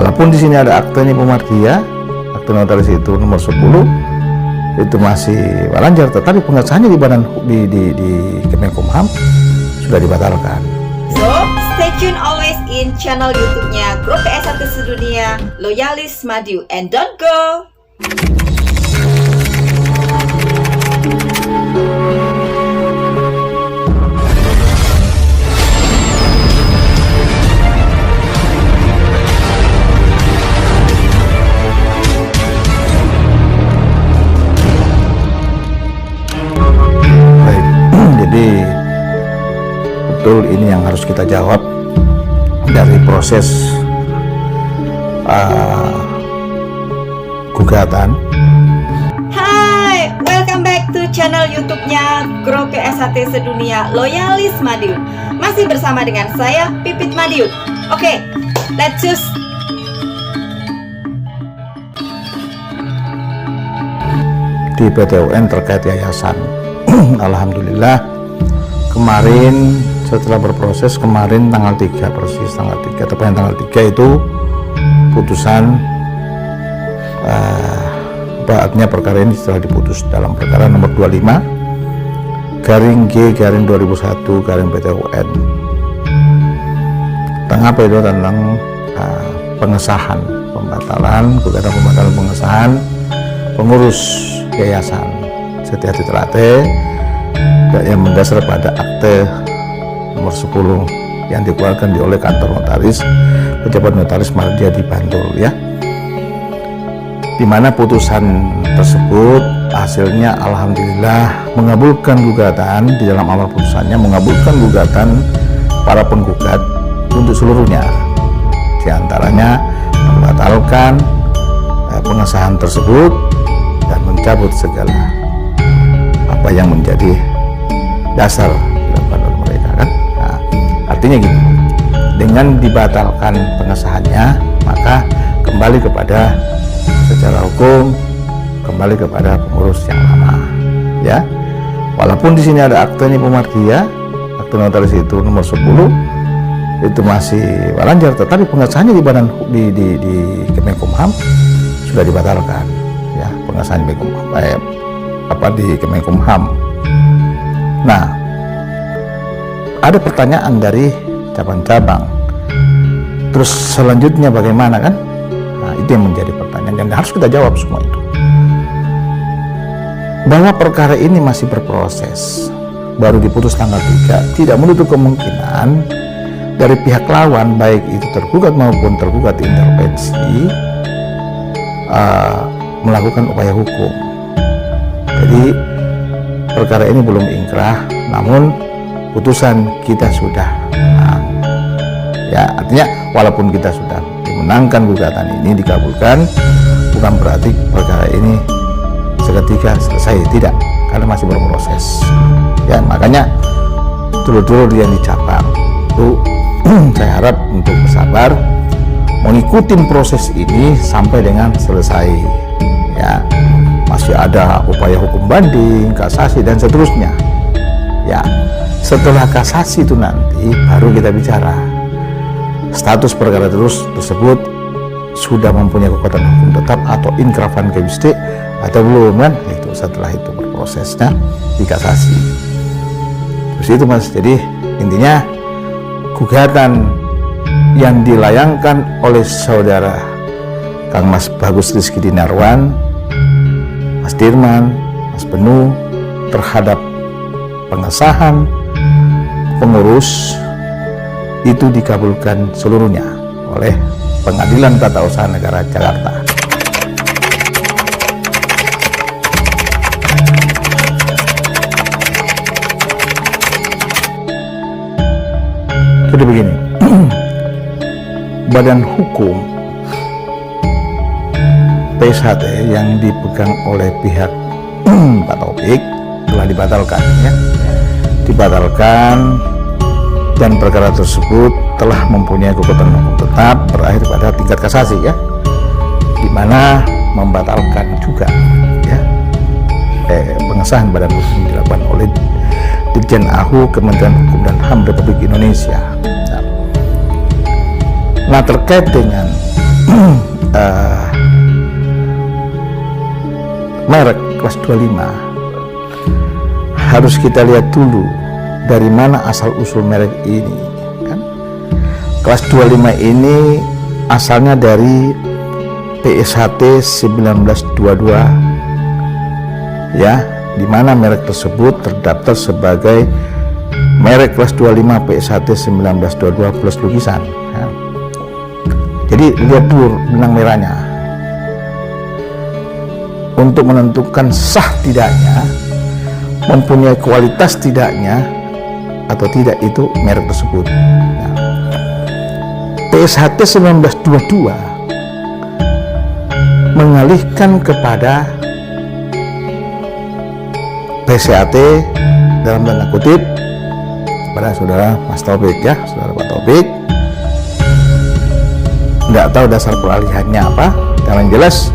Walaupun di sini ada akte Nipo Mardia, akte notaris itu nomor 10 itu masih wajar, tetapi pengesahannya di badan di Kemenkumham sudah dibatalkan. So, stay tune always in channel YouTube-nya Grup PS1 Sedunia, Loyalis Madiun, and don't go. Jadi betul ini yang harus kita jawab dari proses gugatan. Hai, welcome back to channel YouTube-nya Grup PS1 Sedunia, Loyalis Madiun. Masih bersama dengan saya, Pipit Madiun. Oke, let's choose. Di PTUN terkait yayasan. Alhamdulillah kemarin setelah berproses, kemarin tanggal 3 persis tanggal 3, tepatnya tanggal 3 itu putusan artinya perkara ini setelah diputus dalam perkara nomor 25 garing G garing 2001 garing PTUN tentang apa itu, tentang pengesahan pembatalan pengesahan pengurus yayasan Setiati Ternate yang mendasar pada akte nomor 10 yang dikeluarkan oleh kantor notaris pejabat notaris Mardia di Bantul, ya, di mana putusan tersebut hasilnya alhamdulillah mengabulkan gugatan. Di dalam amal putusannya mengabulkan gugatan para penggugat untuk seluruhnya, diantaranya membatalkan pengesahan tersebut dan mencabut segala apa yang menjadi dasar dilakukan oleh mereka, kan? Nah, artinya gini, dengan dibatalkan pengesahannya maka kembali kepada secara hukum, kembali kepada pengurus yang lama, ya. Walaupun di sini ada akte Nipo Mardia, akte notaris itu nomor 10 itu masih wajar, tetapi pengesahannya di badan di Kemenkumham sudah dibatalkan, ya, pengesahan di Kemenkumham. Nah, ada pertanyaan dari cabang-cabang, terus selanjutnya bagaimana, kan? Nah, itu yang menjadi pertanyaan dan harus kita jawab semua itu. Bahwa perkara ini masih berproses, baru diputus tanggal 3, tidak menutup kemungkinan dari pihak lawan, baik itu tergugat maupun tergugat intervensi, melakukan upaya hukum. Jadi perkara ini belum ingkrah, namun putusan kita sudah menang, ya. Artinya walaupun kita sudah dimenangkan gugatan ini, dikabulkan, bukan berarti perkara ini seketika selesai, tidak, karena masih berproses, ya. Makanya dulur-dulur yang di cabang itu saya harap untuk bersabar mengikuti proses ini sampai dengan selesai, ya. Masih ada upaya hukum banding, kasasi dan seterusnya, ya. Setelah kasasi itu nanti baru kita bicara status perkara tersebut sudah mempunyai kekuatan hukum tetap atau inkrafan kebiste atau belum, kan? Itu setelah itu berprosesnya di kasasi. Terus itu, Mas. Jadi intinya gugatan yang dilayangkan oleh saudara Kang Mas Bagus Rizky Dinarwan, Mas Dirman, Mas Benu terhadap pengesahan pengurus itu dikabulkan seluruhnya oleh Pengadilan Tata Usaha Negara Jakarta. Jadi begini, badan hukum PSHT yang dipegang oleh pihak Pak Taufik telah dibatalkan, ya. Dibatalkan, dan perkara tersebut telah mempunyai kekuatan hukum tetap berakhir pada tingkat kasasi, ya, di mana membatalkan juga, ya, pengesahan badan hukum dilakukan oleh Dirjen AHU Kementerian Hukum dan HAM Republik Indonesia. Nah, terkait dengan merek kelas 25, harus kita lihat dulu dari mana asal usul merek ini kan? Kelas 25 ini asalnya dari PSHT 1922 ya, di mana merek tersebut terdaftar sebagai merek kelas 25 PSHT 1922 plus lukisan ya. Jadi lihat dulu benang merahnya untuk menentukan sah tidaknya, mempunyai kualitas tidaknya atau tidak itu merek tersebut. Nah, PSHT 1922 mengalihkan kepada PSHT dalam tanda kutip kepada saudara Mas Taufik ya, saudara Pak Taufik. Nggak tahu dasar peralihannya apa, yang jelas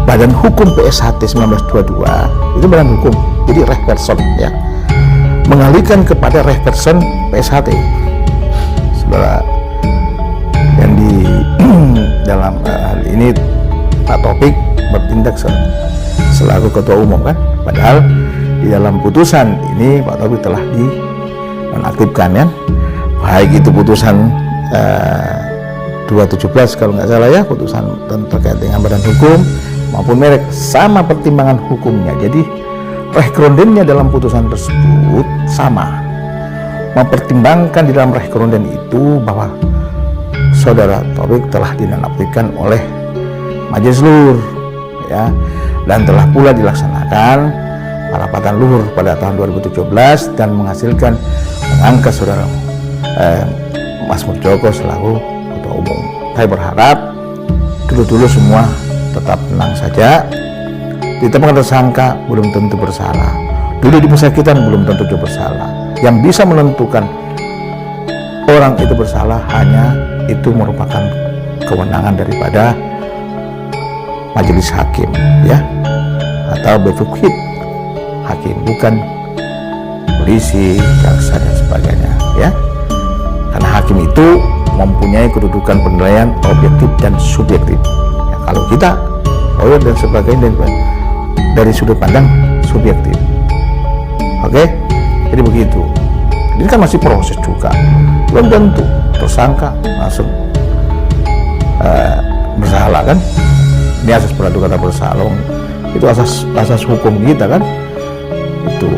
Badan Hukum PSHT 1922 itu badan hukum, jadi reh person ya, mengalihkan kepada reh person PSHT. Saudara yang di dalam hal ini Pak Taufik bertindak selaku ketua umum kan, padahal di dalam putusan ini Pak Taufik telah dinonaktifkan ya, baik itu putusan 217 kalau nggak salah ya, putusan terkait dengan badan hukum maupun merek, sama pertimbangan hukumnya. Jadi reh keronden dalam putusan tersebut sama, mempertimbangkan di dalam reh keronden itu bahwa saudara Taufik telah dinonaktifkan oleh Majelis Luhur ya, dan telah pula dilaksanakan parapatan luhur pada tahun 2017 dan menghasilkan mengangkat saudara Mas Muljoko selaku ketua umum. Saya berharap dulu semua tetap tenang saja. Ditetapkan tersangka belum tentu bersalah, dulu di pesakitan belum tentu bersalah. Yang bisa menentukan orang itu bersalah hanya itu merupakan kewenangan daripada majelis hakim ya, atau befukhid hakim, bukan polisi, jaksa dan sebagainya ya. Karena hakim itu mempunyai kedudukan penilaian objektif dan subjektif ya, kalau kita lawyer dan sebagainya dari sudut pandang subjektif. Oke, jadi begitu. Ini kan masih proses juga, belum tentu tersangka langsung bersalah kan. Ini asas peraduga tak bersalah, itu asas hukum kita kan itu.